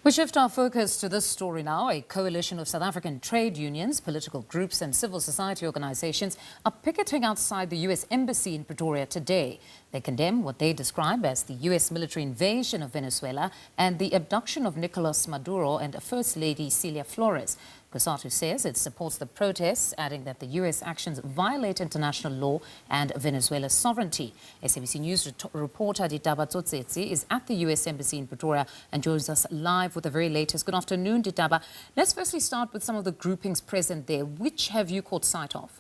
We shift our focus to this story now. A coalition of South African trade unions, political groups and civil society organizations are picketing outside the U.S. Embassy in Pretoria today. They condemn what they describe as the U.S. military invasion of Venezuela and the abduction of Nicolás Maduro and First Lady Cilia Flores. COSATU says it supports the protests, adding that the U.S. actions violate international law and Venezuela's sovereignty. SABC News reporter Ditaba Tsotetsi is at the U.S. Embassy in Pretoria and joins us live with the very latest. Good afternoon, Ditaba. Let's firstly start with some of the groupings present there. Which have you caught sight of?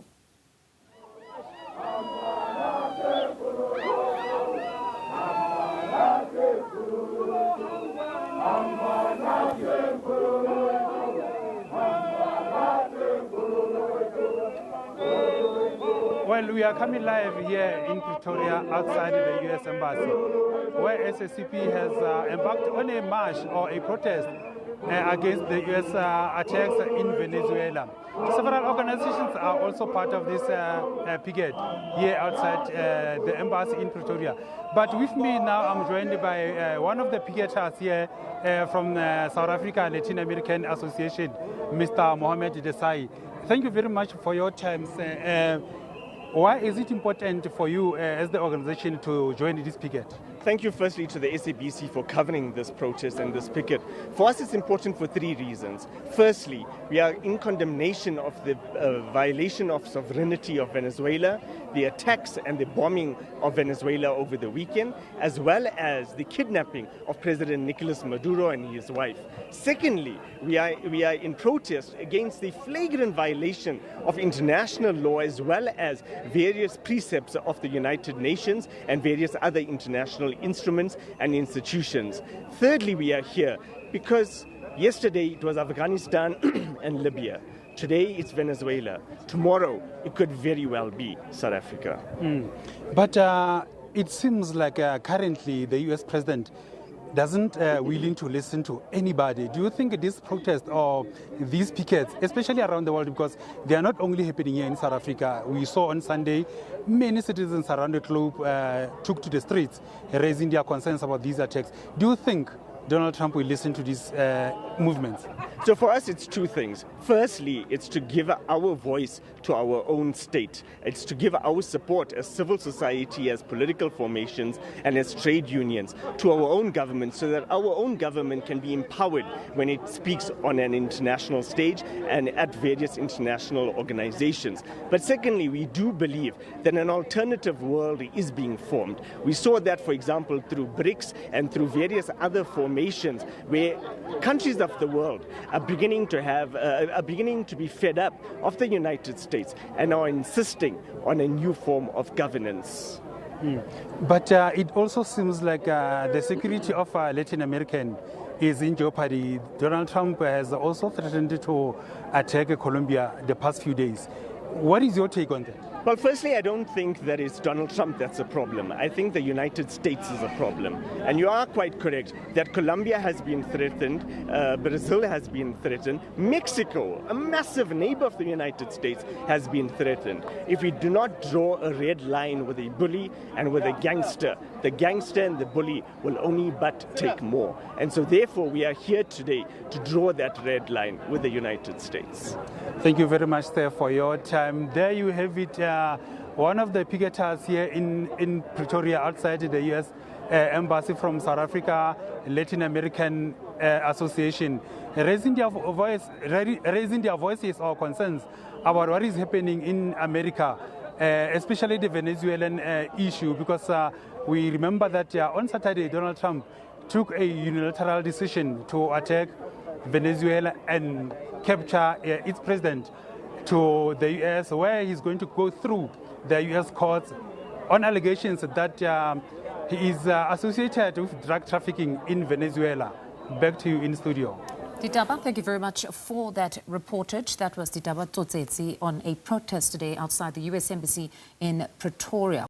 Well, we are coming live here in Pretoria outside the U.S. Embassy, where SACP has embarked on a march or a protest against the U.S. attacks in Venezuela. Several organizations are also part of this picket here outside the embassy in Pretoria. But with me now, I'm joined by one of the picketers here from South Africa Latin American Association, Mr. Mohamed Desai. Thank you very much for your time, sir. Why is it important for you as the organization to join this picket? Thank you firstly to the SABC for covering this protest and this picket. For us, it's important for three reasons. Firstly, we are in condemnation of the violation of sovereignty of Venezuela, the attacks and the bombing of Venezuela over the weekend, as well as the kidnapping of President Nicolás Maduro and his wife. Secondly, we are in protest against the flagrant violation of international law as well as various precepts of the United Nations and various other international instruments and institutions. Thirdly, we are here because yesterday it was Afghanistan and Libya. Today it's Venezuela. Tomorrow it could very well be South Africa. But it seems like currently the US president doesn't willing to listen to anybody. Do you think this protest or these pickets, especially around the world, because they are not only happening here in South Africa, we saw on Sunday many citizens around the globe took to the streets raising their concerns about these attacks. Do you think Donald Trump will listen to these movements? So for us, it's two things. Firstly, it's to give our voice to our own state. It's to give our support as civil society, as political formations, and as trade unions to our own government so that our own government can be empowered when it speaks on an international stage and at various international organizations. But secondly, we do believe that an alternative world is being formed. We saw that, for example, through BRICS and through various other formations where countries of the world are beginning to be fed up of the United States and are insisting on a new form of governance. But it also seems like the security of Latin American is in jeopardy. Donald Trump has also threatened to attack Colombia the past few days. What is your take on that? Well, firstly, I don't think that it's Donald Trump that's a problem. I think the United States is a problem. And you are quite correct that Colombia has been threatened, Brazil has been threatened, Mexico, a massive neighbor of the United States, has been threatened. If we do not draw a red line with a bully and with a gangster, the gangster and the bully will only but take more. And so therefore, we are here today to draw that red line with the United States. Thank you very much, sir, for your time. There you have it. One of the picketers here in Pretoria outside the U.S. Embassy from South Africa Latin American Association, raising their voices or concerns about what is happening in America, especially the Venezuelan issue, because we remember that on Saturday Donald Trump took a unilateral decision to attack Venezuela and capture its president to the U.S., where he's going to go through the U.S. courts on allegations that he is associated with drug trafficking in Venezuela. Back to you in studio. Ditaba, thank you very much for that reportage. That was Ditaba Tsotetsi on a protest today outside the U.S. Embassy in Pretoria.